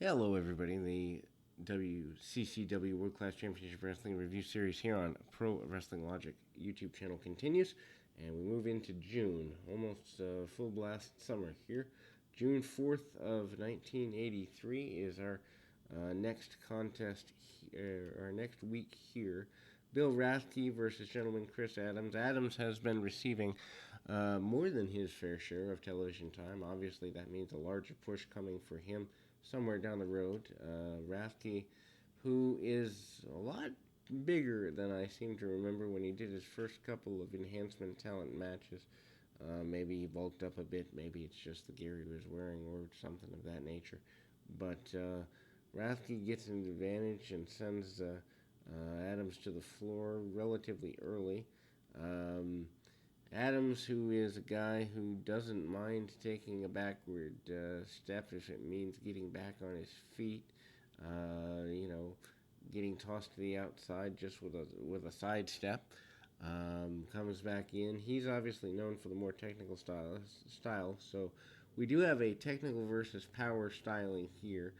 Hello, everybody. The WCCW World Class Championship Wrestling Review Series here on Pro Wrestling Logic YouTube channel continues, and we move into June, almost full blast summer here. June 4th of 1983 is our next contest, our next week here. Bill Rathke versus gentleman Chris Adams. Adams has been receiving more than his fair share of television time. Obviously, that means a larger push coming for him somewhere down the road. Rathke, who is a lot bigger than I seem to remember when he did his first couple of enhancement talent matches. Maybe he bulked up a bit. Maybe it's just the gear he was wearing or something of that nature. But Rathke gets an advantage and sends Adams to the floor relatively early. Um, Adams, who is a guy who doesn't mind taking a backward step if it means getting back on his feet, you know, getting tossed to the outside just with a side step, comes back in. He's obviously known for the more technical style, so we do have a technical versus power styling here.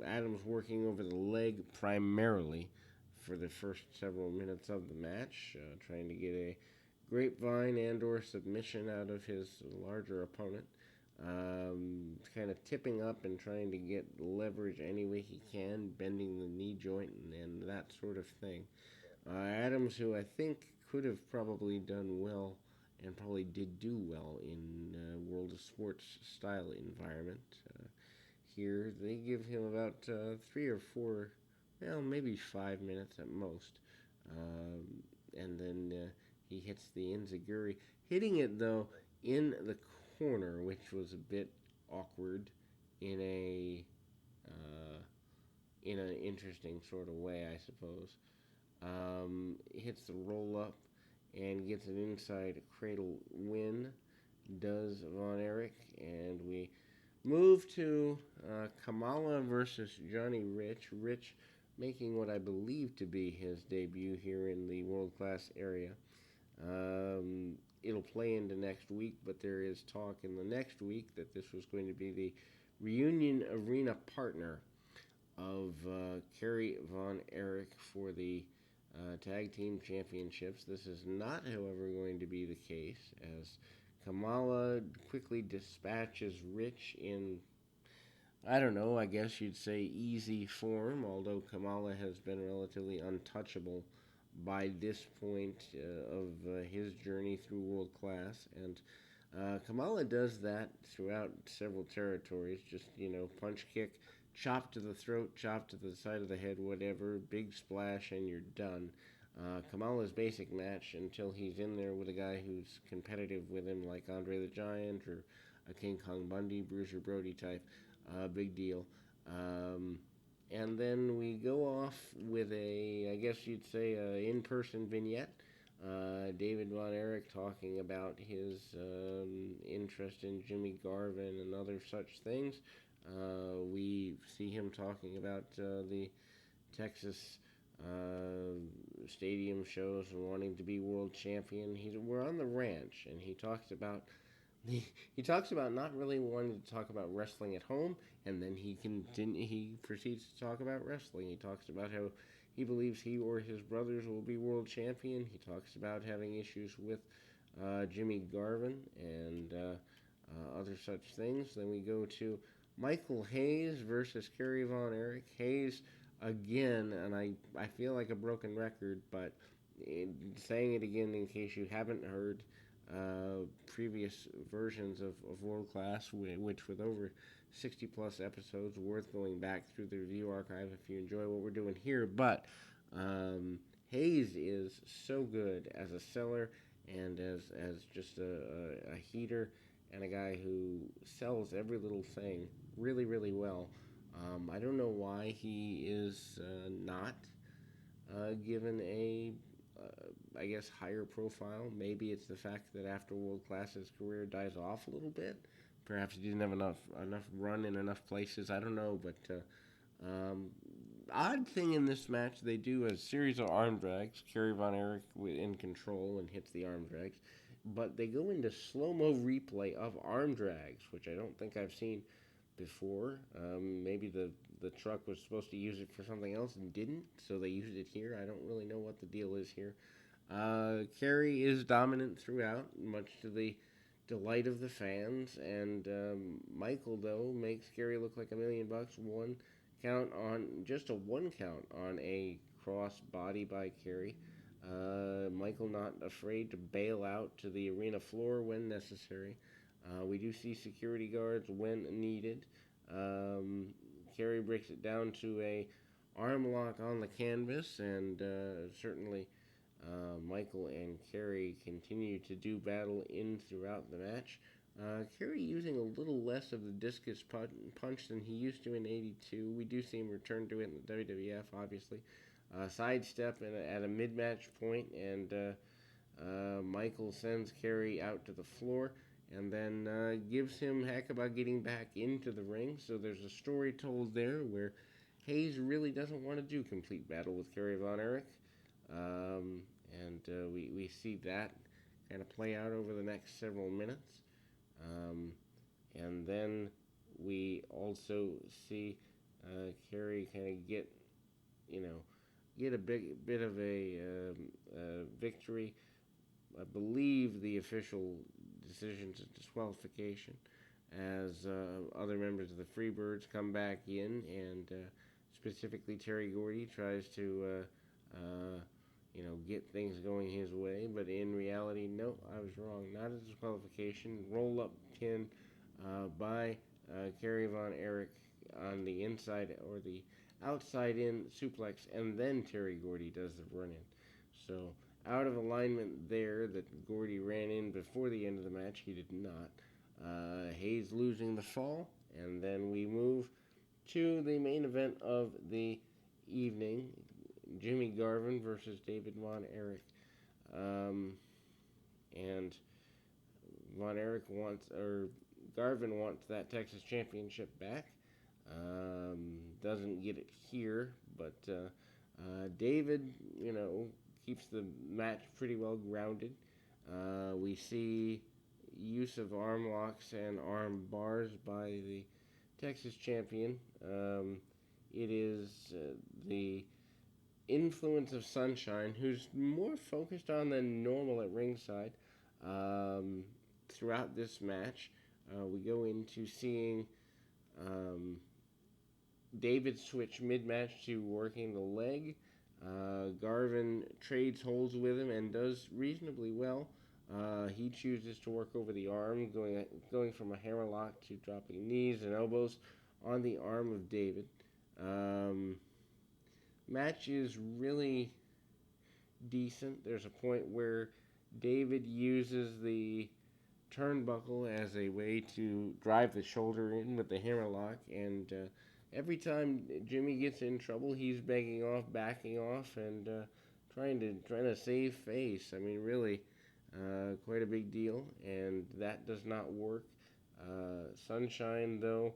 Adams working over the leg primarily for the first several minutes of the match, trying to get a grapevine and or submission out of his larger opponent. Kind of tipping up and trying to get leverage any way he can, bending the knee joint and that sort of thing. Adams, who I think could have probably done well and probably did do well in World of Sports style environment. Here, they give him about 3 or 4, well, maybe 5 minutes at most. And then he hits the enziguri, hitting it though in the corner, which was a bit awkward in a in an interesting sort of way, I suppose. Hits the roll up and gets an inside cradle win. Does Von Erich, and we move to Kamala versus Johnny Rich. Rich making what I believe to be his debut here in the world class area. It'll play into next week, but there is talk in the next week that this was going to be the reunion arena partner of Kerry Von Erich for the tag team championships. This is not, however, going to be the case, as Kamala quickly dispatches Rich in, I don't know, I guess you'd say easy form, although Kamala has been relatively untouchable by this point of his journey through world class. And Kamala does that throughout several territories, just, punch kick, chop to the throat, chop to the side of the head, whatever, big splash, and you're done. Kamala's basic match until he's in there with a guy who's competitive with him, like Andre the Giant or a King Kong Bundy, Bruiser Brody type. Big deal. And then we go off with I guess you'd say, in-person vignette. David Von Erich talking about his interest in Jimmy Garvin and other such things. We see him talking about the Texas stadium shows and wanting to be world champion. We're on the ranch, and he talks about not really wanting to talk about wrestling at home, and then he proceeds to talk about wrestling. He talks about how he believes he or his brothers will be world champion. He talks about having issues with Jimmy Garvin and other such things. Then we go to Michael Hayes versus Kerry Von Erich. Hayes again, and I feel like a broken record, but saying it again in case you haven't heard previous versions of World Class, which with over 60 plus episodes, worth going back through the review archive if you enjoy what we're doing here. But Hayes is so good as a seller and as just a heater and a guy who sells every little thing really, really well. I don't know why he is not given a I guess, higher profile. Maybe it's the fact that after World Class his career dies off a little bit. Perhaps he didn't have enough run in enough places. I don't know, but odd thing in this match, they do a series of arm drags. Kerry Von Erich in control and hits the arm drags, but they go into slow mo replay of arm drags, which I don't think I've seen before. Maybe the truck was supposed to use it for something else and didn't, so they used it here. I don't really know what the deal is here. Kerry is dominant throughout, much to the delight of the fans, and Michael, though, makes Kerry look like $1,000,000. One count on, just a one count on a cross body by Kerry. Michael not afraid to bail out to the arena floor when necessary. We do see security guards when needed. Kerry breaks it down to a arm lock on the canvas, and certainly Michael and Kerry continue to do battle in throughout the match. Kerry using a little less of the discus punch than he used to in '82. We do see him return to it in the WWF, obviously. Sidestep at a mid-match point, and Michael sends Kerry out to the floor, and then gives him heck about getting back into the ring. So there's a story told there where Hayes really doesn't want to do complete battle with Kerry Von Erich. And we see that kind of play out over the next several minutes. And then we also see Kerry kind of get a bit of a victory. I believe the official decision is disqualification, as other members of the Freebirds come back in, and specifically Terry Gordy tries to get things going his way, but in reality, no, I was wrong. Not a disqualification. Roll up pin by Kerry Von Erich on the inside, or the outside in suplex, and then Terry Gordy does the run in. So out of alignment there, that Gordy ran in before the end of the match. He did not. Hayes losing the fall, and then we move to the main event of the evening. Jimmy Garvin versus David Von Erich. And Von Erich Garvin wants that Texas Championship back. Doesn't get it here, but David, keeps the match pretty well grounded. We see use of arm locks and arm bars by the Texas champion. It is the influence of Sunshine, who's more focused on than normal at ringside throughout this match. We go into seeing David switch mid-match to working the leg. Garvin trades holds with him and does reasonably well. He chooses to work over the arm, going from a hammerlock to dropping knees and elbows on the arm of David. Match is really decent. There's a point where David uses the turnbuckle as a way to drive the shoulder in with the hammerlock, and every time Jimmy gets in trouble, he's begging off, backing off, and trying to save face. I mean, really, quite a big deal, and that does not work. Sunshine, though,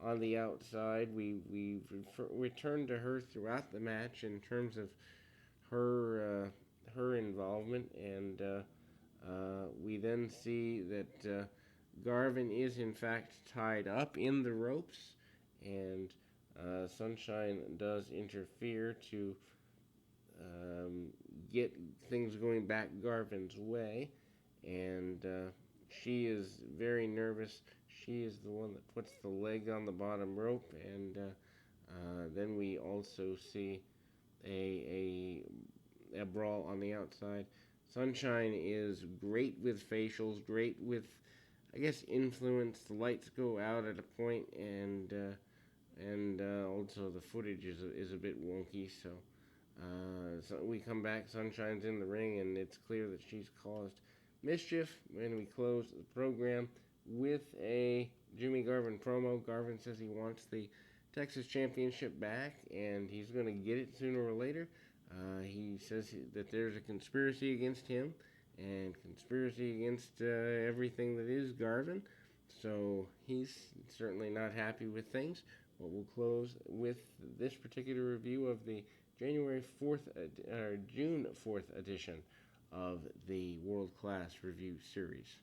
on the outside, we return to her throughout the match in terms of her involvement, and we then see that Garvin is in fact tied up in the ropes, and Sunshine does interfere to get things going back Garvin's way, and she is very nervous. She is the one that puts the leg on the bottom rope, and then we also see a brawl on the outside. Sunshine is great with facials, great with, I guess, influence. The lights go out at a point, and also the footage is a bit wonky. So we come back. Sunshine's in the ring, and it's clear that she's caused mischief. And we close the program with a Jimmy Garvin promo. Garvin says he wants the Texas Championship back, and he's going to get it sooner or later. He says that there's a conspiracy against him and conspiracy against everything that is Garvin. So he's certainly not happy with things. But we'll close with this particular review of the June 4th edition of the World Class Review Series.